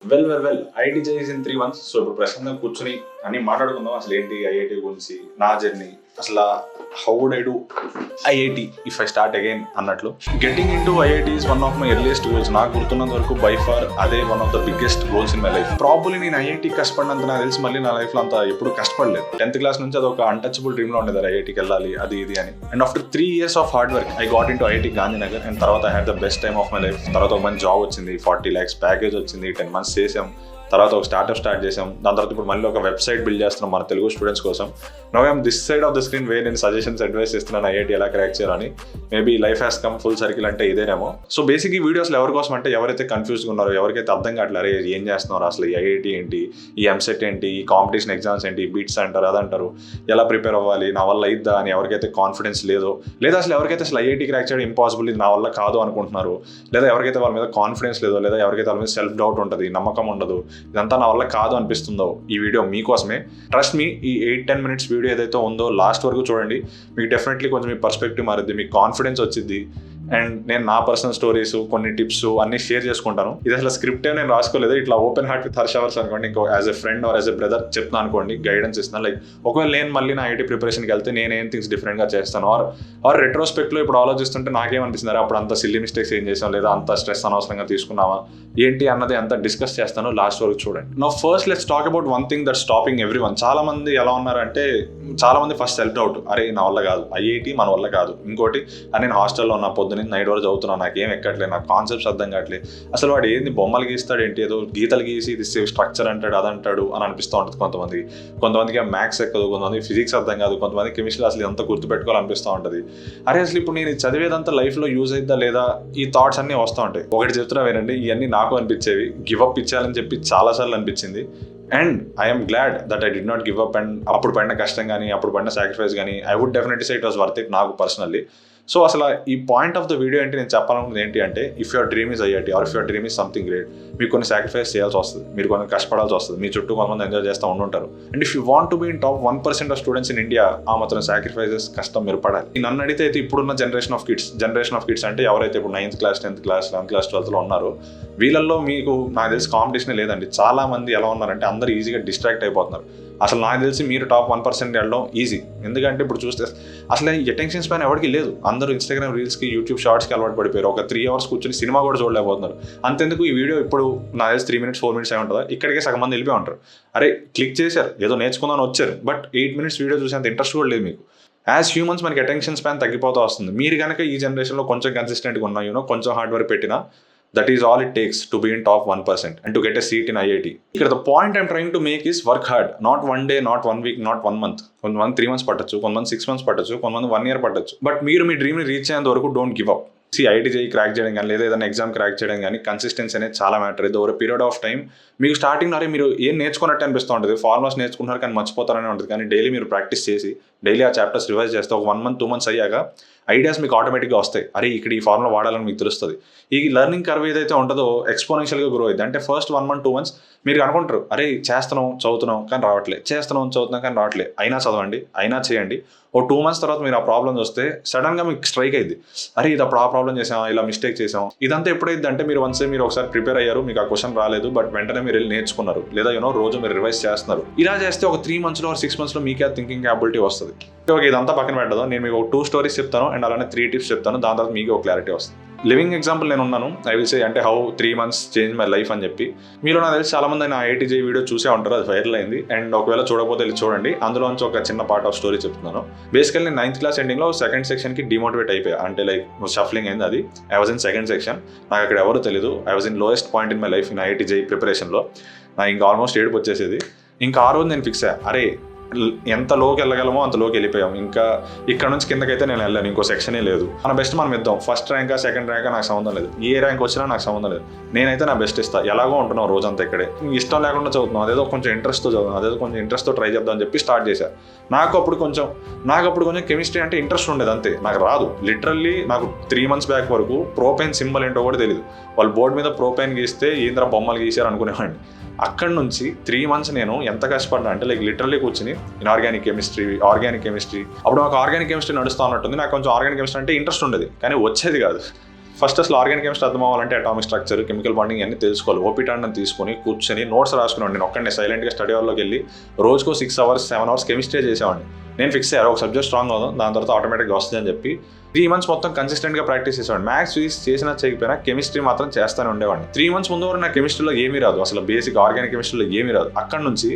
Well IIT is in 3 months. So ఇప్పుడు ప్రశాంతంగా కూర్చొని అన్ని మాట్లాడుకుందాం. అసలు ఏంటి ఐఐటి గురించి, నా జర్నీ, అసలు how would I do IIT if I start again అన్నట్లు. Getting into IIT is one of my earliest goals. నాకు గుర్తున్నంత వరకు బై ఫార్ అదే one of the biggest goals in my life. Probably నేను IIT కష్టపడినంత నాకు తెలిసి మళ్ళీ నా లైఫ్ లో అంత ఎప్పుడు కష్టపడలేదు. 10th క్లాస్ నుంచి అది ఒక అన్టచబుల్ డ్రీమ్ లో ఉండేది, ఐఐటికి వెళ్ళాలి అది ఇది అని. And after 3 years of hard work I got into IIT Gandhinagar. And తర్వాత I had the best time of my life. తర్వాత ఒక మంచి జాబ్ వచ్చింది, 40 lakhs ప్యాకేజ్ వచ్చింది, 10 months చేసాం. తర్వాత ఒక స్టార్ట్అప్ స్టార్ట్ చేసాం. దాని తర్వాత ఇప్పుడు మళ్ళీ ఒక వెబ్సైట్ బిల్డ్ చేస్తున్నాం మన తెలుగు స్టూడెంట్స్ కోసం. Now I'm this side of the screen way నేను సజెషన్స్ అడ్వైస్ చేస్తున్నాను ఐఐటి ఎలా క్రాక్ చేయాలని. Maybe life has come full circle అంటే ఇదేనేమో. సో బేసిక్ ఈ వీడియోస్లో ఎవరి కోసం అంటే ఎవరైతే కన్ఫ్యూజ్గా ఉన్నారో, ఎవరికైతే అర్థం కావట్లేదు ఏం చేస్తున్నారో, అసలు ఈ ఐఐటి ఏంటి, ఈ ఎంసెట్ ఏంటి, ఈ కాంపిటీషన్ ఎగ్జామ్స్ ఏంటి, బీట్స్ అంటారు అదంటారు, ఎలా ప్రిపేర్ అవ్వాలి, నా వల్ల అయిద్దా అని ఎవరికైతే కాన్ఫిడెన్స్ లేదో, లేదా అసలు ఎవరికైతే అసలు ఐఐటి క్రాక్ చేయడం ఇంపాసిబుల్, ఇది నా వల్ల కాదు అనుకుంటున్నారు, లేదా ఎవరికైతే వాళ్ళ మీద కాన్ఫిడెన్స్ లేదో, లేదా ఎవరికైతే వాళ్ళ మీద సెల్ఫ్ డౌట్ ఉంటుంది, నమ్మకం ఉండదు, ఇదంతా నా వల్ల కాదు అనిపిస్తుందో, ఈ వీడియో మీకోసమే. ట్రస్ట్ మీ, ఈ 8-10 minutes వీడియో ఏదైతే ఉందో లాస్ట్ వరకు చూడండి. మీకు డెఫినెట్లీ కొంచెం మీ పర్స్పెక్టివ్ మారుద్ది, మీకు కాన్ఫిడెన్స్ వచ్చింది. అండ్ నేను నా పర్సనల్ స్టోరీస్, కొన్ని టిప్స్ అన్ని షేర్ చేసుకుంటాను. ఇది అసలు స్క్రిప్ట్ ఏం నేను రాసుకోలేదు, ఇట్లా open heart with Harsha hours అనుకోండి. ఇంకో as a friend or as a brother చెప్తాను అనుకోండి, గైడెన్స్ ఇస్తాను. లైక్ ఒకవేళ నేను మళ్ళీ నా ఐటీ ప్రిపరేషన్కి వెళ్తే నేను ఏం థింగ్స్ డిఫరెంట్గా చేస్తాను, ఆర్ రెట్రోస్పెక్ట్లో ఇప్పుడు ఆలోచిస్తుంటే నాకేమనిపిస్తుంది, అప్పుడు అంత సిల్లీ మిస్టేక్స్ ఏం చేసాం, లేదా అంత స్ట్రెస్ అనవసరంగా తీసుకున్నావా ఏంటి అన్నది అంతా డిస్కస్ చేస్తాను. లాస్ట్ వరకు చూడండి. నా first let's talk about one thing that stopping every one. చాలా మంది ఎలా ఉన్నారంటే, చాలా మంది ఫస్ట్ సెల్ఫ్ డౌట్, అరే నా వల్ల కాదు, ఐఐటి మన వల్ల కాదు. ఇంకోటి, నేను హాస్టల్లో ఉన్న పొద్దున్న నైట్ వరకు చదువుతున్నాను, నాకేం ఎక్కట్లేదు, నాకు కాన్సెప్ట్స్ అర్థం కావట్లేదు, అసలు వాడు ఏంది బొమ్మలు గీస్తాడు ఏంటి, ఏదో గీతలు గీసి ఇది స్ట్రక్చర్ అంటాడు అదంటాడు అని అనిపిస్తూ ఉంటుంది కొంతమందికి మ్యాథ్స్ ఎక్కదు, కొంతమంది ఫిజిక్స్ అర్థం కాదు, కొంతమంది కెమిస్ట్రీ అసలు ఎంత గుర్తుపెట్టుకోవాలనిపిస్తూ ఉంటుంది. అరే అసలు ఇప్పుడు నేను చదివేదంతా లైఫ్లో యూజ్ అయిద్దా లేదా, ఈ థాట్స్ అన్నీ వస్తూ ఉంటాయి. ఒకటి చెప్తున్నా వినండి, ఇవన్నీ నాకు అనిపించేవి. గివ్ అప్ ఇచ్చేయాలని చెప్పి చాలాసార్లు అనిపించింది. And I'm glad that I did not give up. And అప్పుడు పడిన కష్టం కానీ, అప్పుడు పడిన సాక్రిఫైస్ కానీ, I would definitely say it was worth it నాకు పర్సనల్లీ. సో అసలు ఈ పాయింట్ ఆఫ్ ద వీడియో ఏంటి, నేను చెప్పాలనుకుంది ఏంటి అంటే, if your dream is IIT are if your dream is something great, మీకు కొన్ని సాక్రిఫైస్ చేయాల్సి వస్తుంది, మీరు కొన్ని కష్టపడాల్సి వస్తుంది, మీ చుట్టూ కొంతమంది ఎంజాయ్ చేస్తూ ఉంటుంటారు. And if you want to be in top 1% of students in India, ఆ మాత్రం సాక్రిఫైసెస్ కష్టం మీరు పడాలి. నన్ను అడిగితే అయితే ఇప్పుడున్న జనరేషన్ ఆఫ్ కిడ్స్ అంటే ఎవరైతే ఇప్పుడు 9th class 10th class 11th class 12thలో ఉన్నారో, వీళ్ళల్లో మీకు నాకు తెలిసి కాంపిటీషనే లేదండి. చాలా మంది ఎలా ఉన్నారంటే అందరూ ఈజీగా డిస్ట్రాక్ట్ అయిపోతున్నారు. అసలు నాకు తెలిసి మీరు టాప్ 1% వెళ్ళడం ఈజీ. ఎందుకంటే ఇప్పుడు చూస్తే అసలు ఈ అటెన్షన్ స్పాన్ ఎవరికి లేదు. అందరూ ఇన్స్టాగ్రామ్ రీల్స్కి, యూట్యూబ్ షార్ట్స్కి అలవాటు పడిపోయారు. ఒక 3 hours కూర్చొని సినిమా కూడా చూడలేకపోతున్నారు. అంతెందుకు ఈ వీడియో ఇప్పుడు నాకు తెలిసి 3 minutes 4 minutes అయి ఉంటుందా, ఇక్కడికే సగం మంది వెళ్ళిపోయి ఉంటారు. అరే క్లిక్ చేశారు, ఏదో నేర్చుకుందామని వచ్చారు, బట్ 8 minutes వీడియో చూసేంత ఇంట్రెస్ట్ కూడా లేదు మీకు. యాజ్ హ్యూమన్స్ మనకి అటెన్షన్ స్పాన్ తగ్గిపోతూ వస్తుంది. మీరు కనుక ఈ జనరేషన్లో కొంచెం కన్సిస్టెంట్గా ఉన్నా, కొంచెం హార్డ్ వర్క్ పెట్టినా, that is all it takes to be in top 1% and to get a seat in IIT. Here the point I'm trying to make is work hard. Not one day, not 1 week, not 1 month. 3 months పట్టచ్చు, 6 months పట్టచ్చు, 1 year పట్టచ్చు. But మీరు మీ డ్రీమ్ని reach అయ్యేంత వరకు don't give up. IIT చేయి crack చేయడం కానీ, లేదా ఏదైనా ఎగ్జామ్ క్రాక్ చేయడం కానీ, కన్సిస్టెన్సీ అనేది చాలా మ్యాటర్. ఇది ఓవర్ పీరియడ్ ఆఫ్ టైం మీకు స్టార్టింగ్ నారే మీరు ఏం నేర్చుకున్నట్టు అనిపిస్తూ ఉంటుంది. ఫార్ములాస్ నేర్చుకుంటున్నారు కానీ మర్చిపోతారనే ఉంటుంది. కానీ డైలీ మీరు ప్రాక్టీస్ చేసి, డైలీ ఆ చాప్టర్స్ రివైజ్ చేస్తే ఒక 1 month 2 months అయ్యాక ఐడియాస్ మీకు ఆటోమేటిక్గా వస్తాయి. అరే ఇక్కడ ఈ ఫార్ములా వాడాలని మీకు తెలుస్తుంది. ఈ లెర్నింగ్ కర్వ్ ఏదైతే ఉంటుందో ఎక్స్పోనెన్షియల్గా గ్రో అయింది. అంటే ఫస్ట్ 1 month 2 months మీరు అనుకుంటారు, అరే చదువుతున్నాం కానీ రావట్లేదు, చదువుతున్నాం కానీ రావట్లేదు, అయినా చదవండి, అయినా చేయండి. ఓ 2 months తర్వాత మీరు ఆ ప్రాబ్లమ్స్ వస్తే సడన్గా మీకు స్ట్రైక్ అయింది, అరే ఇది అప్పుడు ఆ ప్రాబ్లం చేసాం, ఇలా మిస్టేక్ చేసాం. ఇదంతా ఎప్పుడైంది అంటే మీరు మీరు ఒకసారి ప్రిపేర్ అయ్యారు, మీకు ఆ క్వశ్చన్ రాలేదు, బట్ వెంటనే మీరు వెళ్ళి నేర్చుకున్నారు, లేదా రోజు మీరు రివైజ్ చేస్తున్నారు. ఇలా చేస్తే ఒక 3 monthsలో 6 monthsలో మీకే థింకింగ్ క్యాపబిలిటీ వస్తుంది. ఓకే, ఇదంతా పక్కన పెట్టదు, నేను మీకు 2 stories చెప్తాను అండ్ అలానే 3 tips చెప్తాను. దాని తర్వాత మీకు ఒక క్లారిటీ వస్తుంది. లివింగ్ ఎగ్జాంపుల్ నేను ఉన్నాను. ఐ విల్ సే అంటే how 3 months change my life అని చెప్పి. మీలో నాకు తెలిసి చాలా మంది నా ఐఐటి జే వీడియో చూసే ఉంటారు, అది వైరల్ అయింది. అండ్ ఒకవేళ చూడకపోతే వెళ్ళి చూడండి, అందులోంచి ఒక చిన్న పార్ట్ ఆఫ్ స్టోరీ చెప్తున్నాను. బేసికల్లీ నేను 9th class ఎండింగ్లో 2nd sectionకి డిమోటివేట్ అయిపోయా. అంటే లైక్ షఫ్లింగ్ అయింది, అది I was in 2nd section. నాకు అక్కడ ఎవరు తెలియదు. I was in lowest point in my life in IIT JEE ప్రిపరేషన్లో. నాకు ఇంకా ఆల్మోస్ట్ ఏడుపు వచ్చేసేది. ఇంకా ఆ రోజు నేను ఫిక్స్ అయ్యా, అరే ఎంత లోకి వెళ్ళగలమో అంత లోకి వెళ్ళిపోయాం, ఇంకా ఇక్కడ నుంచి కిందకైతే నేను వెళ్ళాను, ఇంకో సెక్షనే లేదు. మన బెస్ట్ మనం ఇద్దాం. ఫస్ట్ ర్యాంకా 2nd ర్యాంకా నాకు సంబంధం లేదు, ఏ ర్యాంక్ వచ్చినా నాకు సంబంధం లేదు. నేనైతే నా బెస్ట్ ఇస్తాను. ఎలాగో ఉంటున్నాం రోజంతా ఇక్కడే, ఇష్టం లేకుండా చదువుతున్నాం, అదేదో కొంచెం ఇంట్రెస్ట్తో చదువుతున్నాం, అదేదో కొంచెం ఇంట్రెస్ట్తో ట్రై చేద్దాం అని చెప్పి స్టార్ట్ చేశాను. నాకు అప్పుడు కొంచెం కెమిస్ట్రీ అంటే ఇంట్రెస్ట్ ఉండేది, అంతే. నాకు రాదు. లిటరల్లీ నాకు 3 months బ్యాక్ వరకు ప్రోపైన్ సింబల్ ఏంటో కూడా తెలియదు. వాళ్ళు బోర్డు మీద ప్రోపైన్ గీస్తే ఏంద్ర బొమ్మలు గీశారు అనుకునేవాడిని. అక్కడ నుంచి 3 months నేను ఎంత కష్టపడ్డా అంటే లైక్ లిటరల్లీ కూర్చుని ఆర్గానిక్ కెమిస్ట్రీ అప్పుడు నాకు ఆర్గానిక్ కెమిస్ట్రీ నడుస్తూ ఉన్నట్టుంది. నాకు కొంచెం ఆర్గానిక్ కెమిస్ట్రీ అంటే ఇంట్రెస్ట్ ఉండేది, కానీ వచ్చేది కాదు. ఫస్ట్ అసలు ఆర్గానిక్ కెమిస్ట్రీ అర్థం అవ్వాలంటే అటామిక్ స్ట్రక్చర్, కెమికల్ బాండింగ్ అన్ని తెలుసుకోవాలి. ఓపిటాండం తీసుకొని కూర్చొని నోట్స్ రాసుకున్నాను. నేను ఒక్కడిని సైలెంట్గా స్టడీ అవర్లోకి వెళ్ళి రోజుకో 6 hours 7 hours కెమిస్ట్రీ చేసేవాడిని. నేను ఫిక్స్ అయ్యారు ఒక సబ్జెక్ట్ స్ట్రాంగ్ అవుదాం, దాని తర్వాత ఆటోమేటిక్గా వస్తుంది అని చెప్పి 3 months మొత్తం కన్సిస్టెంట్గా ప్రాక్టీస్ చేసేవాడిని. మ్యాథ్స్ ఫిజిక్స్ చేసినా చేయకపోయినా కెమిస్ట్రీ మాత్రం చేస్తానే ఉండేవాడిని. 3 months ముందు వరకు నాకు కెమిస్ట్రీలో ఏమీ రాదు, అసలు బేసిక్ ఆర్గానిక్ కెమిస్ట్రీలో ఏమీ రాదు. అక్కడ నుంచి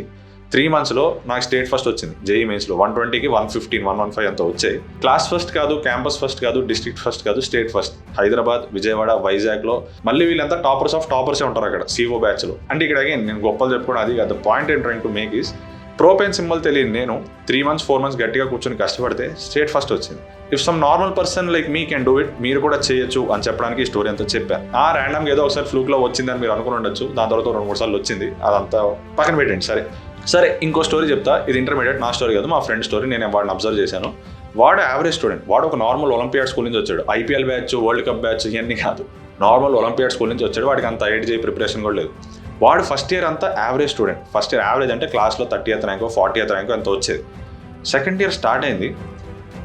3 monthsలో నాకు స్టేట్ ఫస్ట్ వచ్చింది. జేఈ మెయిన్స్లో 120కి 115 115 అంతా వచ్చాయి. క్లాస్ ఫస్ట్ కాదు, క్యాంపస్ ఫస్ట్ కాదు, డిస్ట్రిక్ట్ ఫస్ట్ కాదు, స్టేట్ ఫస్ట్. హైదరాబాద్, విజయవాడ, వైజాగ్లో మళ్ళీ వీళ్ళంతా టాపర్సే ఉంటారు అక్కడ సిఓ బ్యాచ్లో. అంటే ఇక్కడ అగైన్ నేను గొప్పలు చెప్పుకోవడం అది కాదు. పాయింట్ ఏం trying to make is propane symbol తెలియదు నేను 3 months 4 months గట్టిగా కూర్చొని కష్టపడితే స్టేట్ ఫస్ట్ వచ్చింది. If some normal person like me can do it, మీరు కూడా చేయొచ్చు అని చెప్పడానికి ఈ స్టోరీ అంతా చెప్పాను. ర్యాండమ్గా ఏదో ఒకసారి ఫ్లూక్లో వచ్చిందని మీరు అనుకుని ఉండొచ్చు, దాని తర్వాత 2-3 సార్లు వచ్చింది, అదంతా పక్కన పెట్టండి. సరే ఇంకో స్టోరీ చెప్తా. ఇది ఇంటర్మీడియట్, నా స్టోరీ కాదు, మా ఫ్రెండ్ స్టోరీ. నేను వాడిని అబ్జర్వ్ చేశాను. వాడు యావరేజ్ స్టూడెంట్. వాడు ఒక నార్మల్ ఒలింపియాడ్ స్కూల్ నుంచి వచ్చాడు. IPL batch, world cup batch ఇవన్నీ కాదు, నార్మల్ ఒలింపియాడ్ స్కూల్ నుంచి వచ్చాడు. వాడికి అంత IIT ప్రిపరేషన్ కూడా లేదు. వాడు ఫస్ట్ ఇయర్ అంతా average student. First year average అంటే క్లాస్లో 30th ర్యాంకో 40th ర్యాంకో ఎంత వచ్చేది. సెకండ్ ఇయర్ స్టార్ట్ అయింది,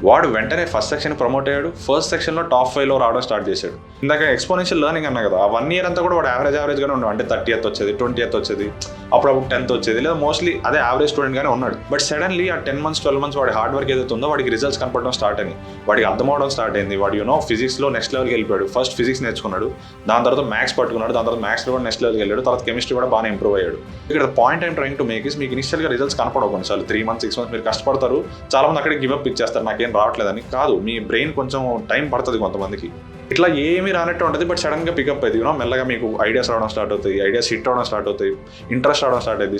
వాడు వెంటనే ఫస్ట్ సెక్షన్ ప్రమోట్ అయ్యాడు. ఫస్ట్ సెక్షన్లో టాప్ 5లో రావడం స్టార్ట్ చేశాడు. ఇందాక ఎక్స్పోనెన్షియల్ లెర్నింగ్ అన్నా కదా, ఆ 1 year అంతా కూడా వాడు యావరేజ్గానే ఉన్నాడు. అంటే 30th వచ్చేది, 20th వచ్చేది, అప్పుడప్పుడు 10th వచ్చేది, లేదా మోస్ట్లీ అదే యావరేజ్ స్టూడెంట్గానే ఉన్నాడు. బట్ సడన్లీ ఆ 10 months 12 months వాడి హార్డ్ వర్క్ ఏదైతే ఉందో వాడికి రిజల్ట్స్ కనపడడం స్టార్ట్ అయింది. వాడికి అర్థం అవడం స్టార్ట్ అయింది. వాడు ఫిజిక్స్లో నెక్స్ట్ లెవెల్కి వెళ్ళిపోయాడు. ఫస్ట్ ఫిజిక్స్ నేర్చుకున్నాడు, దాని తర్వాత మ్యాథ్స్ పట్టుకున్నాడు, దాని తర్వాత మ్యాథ్స్లో కూడా నెక్స్ట్ లెవెల్కి వెళ్ళాడు, తర్వాత కెమిస్ట్రీ కూడా బాగా ఇంప్రూవ్ అయ్యాడు. ఇక్కడ point I'm trying to make is మీకు ఇనిషియల్గా రిజల్ట్స్ కనపడవు కొన్నిసార్లు. 3 months 6 months మీరు కష్టపడతారు, చాలా మంది అక్కడికి గివప్ ఇచ్చేస్తారు, నాకేం రావట్లేదని. కాదు, మీ బ్రెయిన్ కొంచెం టైం పడుతుంది కొంతమందికి. ఇట్లా ఏమీ రానట్టు ఉంటుంది, బట్ సడన్గా పికప్ అయింది. మెల్లగా మీకు ఐడియాస్ రావడం స్టార్ట్ అవుతాయి, ఐడియాస్ హిట్ అవడం స్టార్ట్ అవుతాయి, ఇంట్రెస్ట్ రావడం స్టార్ట్ అయింది.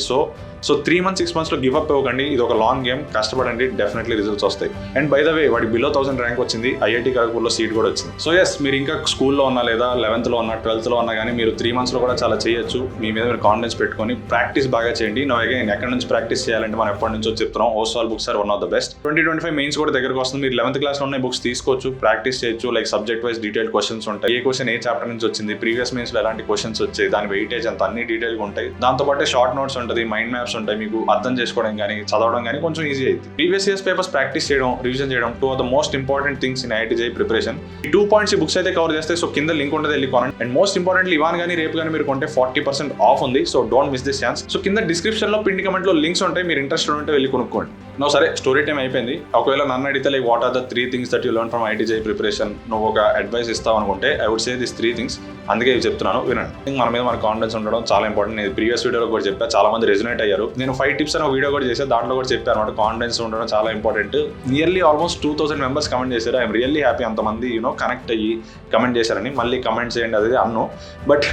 సో 3 months 6 monthsలో గివ్ అప్ ఇవ్వకండి. ఇది ఒక లాంగ్ గేమ్, కష్టపడండి, డెఫినెట్లీ రిజల్ట్స్ వస్తాయి. అండ్ బై ద వే వాడి బిలో 1000 ర్యాంక్ వచ్చింది, IIT ఖరగ్పూర్లో సీట్ కూడా వచ్చింది. సో ఎస్, మీరు ఇంకా స్కూల్లో ఉన్నా, లేదా 11th ఉన్నా, 12th ఉన్నా కానీ మీరు 3 monthsలో కూడా చాలా చేయొచ్చు. మీ మీద మీరు కాన్ఫిడెన్స్ పెట్టుకొని ప్రాక్టీస్ బాగా చేయండి. నో అగైన్ ఎక్కడి నుంచి ప్రాక్టీస్ చేయాలంటే మనం ఎప్పటి నుంచో చెప్తున్నాం, Oswaal books are one of the best. 2025 mains కూడా దగ్గరకు వస్తుంది. మీరు 11th క్లాస్లో ఉన్న బుక్స్ తీసుకోవచ్చు, ప్రాక్టీస్ చేయొచ్చు. Like subject wise detail questions ఉంటాయి. ఏ క్వశ్చన్ ఏ చాప్టర్ నుంచి వచ్చింది, ప్రీవియస్ మెయిన్స్లో ఎలాంటి క్వశ్చన్స్ వచ్చాయి, దాని వెయిటేజ్ అంత అన్ని డీటెయిల్గా ఉంటాయి. దాంతోపాటు షార్ట్ నోట్స్ ఉంటుంది, మైండ్ మ్యాప్స్ ఉంటాయి. మీకు అర్థం చేసుకోవడం కానీ చదవడం కానీ కొంచెం ఈజీ అవుతుంది. ప్రీవియస్ ఇయర్స్ పేపర్స్ ప్రాక్టీస్ చేయడం, రివిజన్ చేయడం, 2 of the most important things in IIT JEE preparation. ఈ 2 points ఈ బుక్స్ అయితే కవర్ చేస్తే, సో కింద లింక్ ఉంటుంది, వెళ్ళి కొనండి. అండ్ మోస్ట్ ఇంపార్టెంట్లీ ఇవాన్ కానీ రేపు కానీ మీరు కొంటే 40% ఆఫ్ ఉంది. So don't miss this chance. So కింద డిస్క్రిప్షన్లో పిన్ కమెంట్లో లింక్స్ ఉంటాయి, మీరు ఇంట్రెస్ట్ ఉంటే వెళ్ళి కొనుక్కోండి. సరే, స్టోరీ టైం అయిపోయింది. ఒకవేళ నన్ను అడిగితే like what are the 3 things that you learn from IIT JEE preparation, నువ్వు ఒక అడ్వైస్ ఇస్తావు అనుకుంటే I would say this 3 things. అందుకే ఇవి చెప్తున్నాను, వినండి. మన మీద మన కాన్ఫిడెన్స్ ఉండడం చాలా ఇంపార్టెంట్. నేను ప్రీవియస్ వీడియోలో కూడా చెప్పాను, చాలా మంది రెజొనేట్ అయ్యారు. నేను 5 tips అని ఒక వీడియో కూడా చేశాను, దాంట్లో కూడా చెప్పాను అనమాట, కాన్ఫిడెన్స్ ఉండడం చాలా important. Nearly almost 2000 members comment చేశారు. ఐఎమ్ రియల్లీ హ్యాపీ అంతమంది కనెక్ట్ అయ్యి కమెంట్ చేశారని. మళ్ళీ కమెంట్ చేయండి, అది అన్ను. But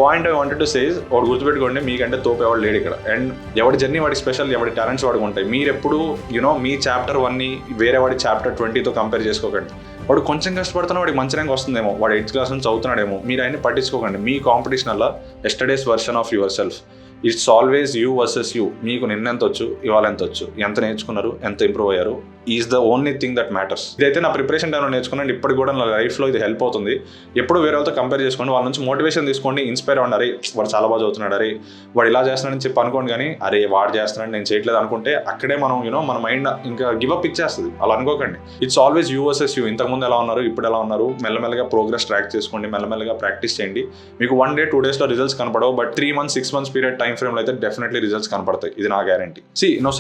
point I wanted to say is, ఒకటి గుర్తుపెట్టుకోండి, మీకంటే తోపేవాడు లేడు ఇక్కడ. అండ్ ఎవరి జర్నీ వాడి స్పెషల్, ఎవరి టాలెంట్స్ వాడికి ఉంటాయి. మీరు ఎప్పుడు మీ చాప్టర్ 1ని వేరే వాడి చాప్టర్ 20తో కంపేర్ చేసుకోకండి. వాడు కొంచెం కష్టపడుతున్నా వాడికి మంచి ర్యాంక్ వస్తుందేమో, వాడు 8th క్లాస్ నుంచి చదువుతున్నాడేమో, మీరు ఆయన్ని పట్టించుకోకండి. మీ కాంపిటీషన్ అలా yesterday's version of yourself. It's always you versus you. మీకు నిన్న ఎంత వచ్చు, ఇవాళ ఎంత వచ్చు, ఎంత నేర్చుకున్నారు, ఎంత ఇంప్రూవ్ అయ్యారు, is the only thing that matters. ఇదైతే నా ప్రిపరేషన్ టైంలో నేర్చుకున్నాను, ఇప్పటికి కూడా నా లైఫ్లో ఇది హెల్ప్ అవుతుంది. ఎప్పుడు వేరే వాళ్ళతో కంపేర్ చేసుకోండి, వాళ్ళ నుంచి మోటివేషన్ తీసుకోండి, ఇన్స్పైర్ అవ్వండి. అరే వాడు చాలా బాగా చదువుతున్నాడు, అరే వాడు ఇలా చేస్తున్నాడని చెప్పి అనుకోండి. కానీ అరే వాడు చేస్తున్నాడు నేను చేయట్లేదు అనుకుంటే అక్కడే మనం మన మైండ్ ఇంకా గివప్ ఇచ్చేస్తుంది. అలా అనుకోకండి. It's always you versus you. ఇంతకుముందు ఎలా ఉన్నారు, ఇప్పుడు ఎలా ఉన్నారు, మెల్లమెల్లగా ప్రోగ్రెస్ ట్రాక్ చేసుకోండి, మెల్లమెల్లగా ప్రాక్టీస్ చేయండి. మీకు 1 day 2 daysలో రిజల్ట్స్ కనపడవు, but 3 months 6 months period time ఫ్రేమ్లో అయితే డెఫినెట్లీ రిజల్ట్స్ కనపడతాయి. ఇది నా guarantee.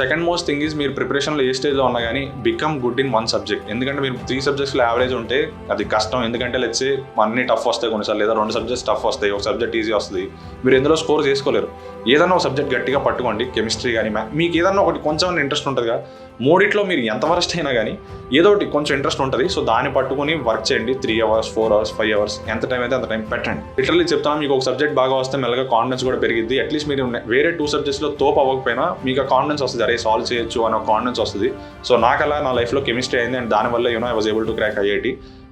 Second most thing is, మీరు ప్రిపరేషన్లో ఏ స్టేజ్లో ఉన్నా కానీ బికమ్ గుడ్ ఇన్ 1 subject. ఎందుకంటే మీరు 3 subjectsలో యావరేజ్ ఉంటే అది కష్టం. ఎందుకంటే లెట్స్ సే అన్ని టఫ్ వస్తాయి కొన్నిసార్లు, లేదా 2 subjects టఫ్ వస్తాయి, ఒక సబ్జెక్ట్ ఈజీ వస్తుంది, మీరు ఎందులో స్కోర్ చేసుకోలేరు. ఏదన్నా ఒక సబ్జెక్ట్ గట్టిగా పట్టుకోండి, కెమిస్ట్రీ కానీ మీకు ఏదన్నా ఒకటి కొంచెం ఇంట్రెస్ట్ ఉంటుంది కదా, 3 మీరు ఎంత వరస్ట్ అయినా కానీ ఏదో ఒకటి కొంచెం ఇంట్రెస్ట్ ఉంటుంది. సో దాన్ని పట్టుకుని వర్క్ చేయండి. 3 hours 4 hours 5 hours ఎంత టైం అయితే అంత టైం పెట్టండి. లిటరల్లీ చెప్తాను, మీకు ఒక సబ్జెక్ట్ బాగా వస్తే మెల్లగా కాన్ఫిడెన్స్ కూడా పెరిగిద్ది. అట్లీస్ట్ మీరు వేరే 2 subjectsలో తోపు అవ్వకపోయినా మీకు ఆ కాన్ఫిడెన్స్ వస్తుంది, అరే సాల్వ్ చేయొచ్చు అనే కాన్ఫిడెన్స్ వస్తుంది. సో నాకు అలా నా లైఫ్లో కెమిస్ట్రీ అయింది, అండ్ దానివల్ల I was able to crack IIT.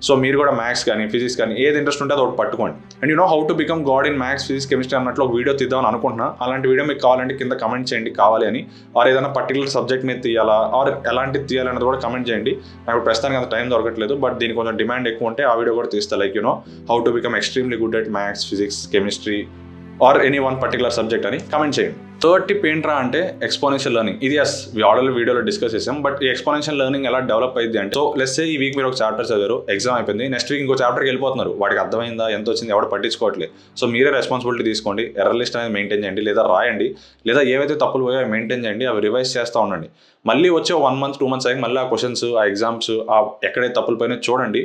So మీరు కూడా మ్యాథ్స్ కానీ ఫిజిక్స్ కానీ ఏది ఇంట్రెస్ట్ ఉంటే అది ఒకటి పట్టుకోండి. And how to become God in maths physics chemistry అన్నట్లు ఒక వీడియో తీద్దామని అనుకుంటున్నా. అలాంటి వీడియో మీకు కావాలంటే కింద కమెంట్ చేయండి కావాలి అని, ఆర్ ఏదైనా పర్టికులర్ సబ్జెక్ట్ మీద తీయాలా, ఆర్ ఎలాంటిది తీయాలనేది కూడా కమెంట్ చేయండి. నాకు ప్రస్తుతానికి అంత టైం దొరకట్లేదు, బట్ దీనికి కొంచెం డిమాండ్ ఎక్కువ ఉంటే ఆ వీడియో కూడా తీస్తా. Like how to become extremely good at maths physics chemistry or any one particular subject అని కమెంట్ చేయండి. థర్డ్ టిప్ ఏంట్రా అంటే ఎక్స్పోనెన్షియల్ లెర్నింగ్. ఇది ఆల్రెడీ వీడియోలో డిస్కస్ చేసాం, బట్ ఈ ఎక్స్పోనెన్షియల్ లెర్నింగ్ ఎలా డెవలప్ అయింది అంటే, సో లెట్స్ సే ఈ వీక్ మీరు ఒక చాప్టర్ చదివారు, ఎగ్జామ్ అయిపోయింది, నెక్స్ట్ వీక్ ఇంకో చాప్టర్కి వెళ్ళిపోతున్నారు, వాడికి అర్థమైందా ఎంత వచ్చింది ఎవరు పట్టించుకోవట్లేదు. సో మీరే రెస్పాన్సిబిలిటీ తీసుకోండి, ఎర్రర్ లిస్ట్ అనేది మెయింటైన్ చేయండి, లేదా రాయండి, లేదా ఏవైతే తప్పులు పోయో అవి మెయింటైన్ చేయండి, అవి రివైజ్ చేస్తూ ఉండండి. మళ్ళీ వచ్చే 1 month 2 months అయ్యి మళ్ళీ ఆ క్వశ్చన్స్, ఆ ఎగ్జామ్స్, ఆ ఎక్కడైతే తప్పులు పోయినా చూడండి.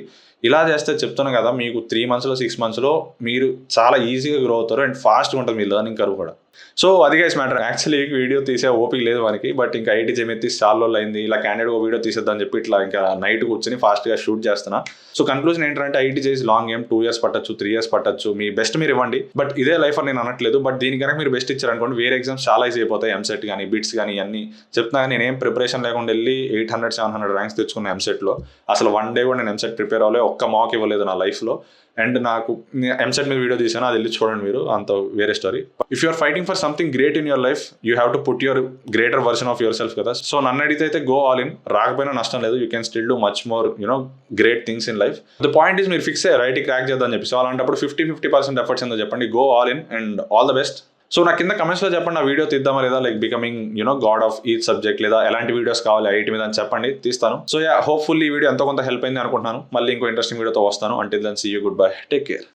ఇలా చేస్తే చెప్తున్నాను కదా, మీకు 3 monthsలో 6 monthsలో మీరు చాలా ఈజీగా గ్రో అవుతారు అండ్ ఫాస్ట్గా ఉంటుంది మీ లెర్నింగ్ కర్వ్ కూడా. సో అది గైస్ మ్యాటర్. యాక్చువల్లీ వీడియో తీసే ఓపిక లేదు మనకి, బట్ ఇంకా ఐటీ జెమిని తీసి చాలా రోజులు అయింది, ఇలా క్యాండిడేట్ వీడియో తీసేద్దామని చెప్పి ఇట్లా ఇంకా నైట్ కూర్చొని ఫాస్ట్గా షూట్ చేస్తున్నా. సో కన్క్లూజన్ ఏంటంటే, ఐటీ చేసి లాంగ్ ఏం 2 years పట్టచ్చు, 3 years పట్టచ్చు, మీ బెస్ట్ మీరు ఇవ్వండి. బట్ ఇదే లైఫ్ అని నేను అనట్లేదు, బట్ దీని కనుక మీరు బెస్ట్ ఇచ్చారనుకోండి, వేరే ఎగ్జామ్స్ చాలా ఈజీ అయిపోతాయి. ఎంసెట్ కానీ బిట్స్ కానీ అన్ని చెప్తున్నా. నేనేం ప్రిపరేషన్ లేకుండా వెళ్ళి 800-700 ర్యాంక్స్ తెచ్చుకున్న ఎంసెట్లో. అసలు 1 day కూడా నేను ఎంసెట్ ప్రిపేర్ అవ్వలేదు, ఒక్క మాక్ ఇవ్వలేదు నా లైఫ్లో. అండ్ నాకు ఎంసెట్ మీద వీడియో తీసాను, అది వెళ్ళి చూడండి మీరు, అంత వేరే story. If you're fighting for something great in your life, you have to put your greater version of yourself కదా. సో నన్ను అడిగితే అయితే గో ఆల్ ఇన్, రాకపోయినా నష్టం లేదు, you can still do much more great things in life. The point is మీరు fix అయ్యారు IT crack చేద్దామని చెప్పి, సో అలాంటప్పుడు 50% ఎఫర్ట్స్ ఏందో చెప్పండి, go all in and all the best. So నా కింద కమెంట్స్లో చెప్పండి, ఆ వీడియో తీద్దామా లేదా, like becoming God of each subject, లేదా ఎలాంటి వీడియోస్ కావాలి ఐటీ మీద అని చెప్పండి, తీస్తాను. సో హోప్ఫుల్లీ ఈ వీడియో ఎంతో కొంత హెల్ప్ అయింది అనుకుంటున్నాను. మళ్ళీ ఇంకో ఇంట్రెస్టింగ్ వీడియోతో వస్తాను. Until then see you, good bye, take care.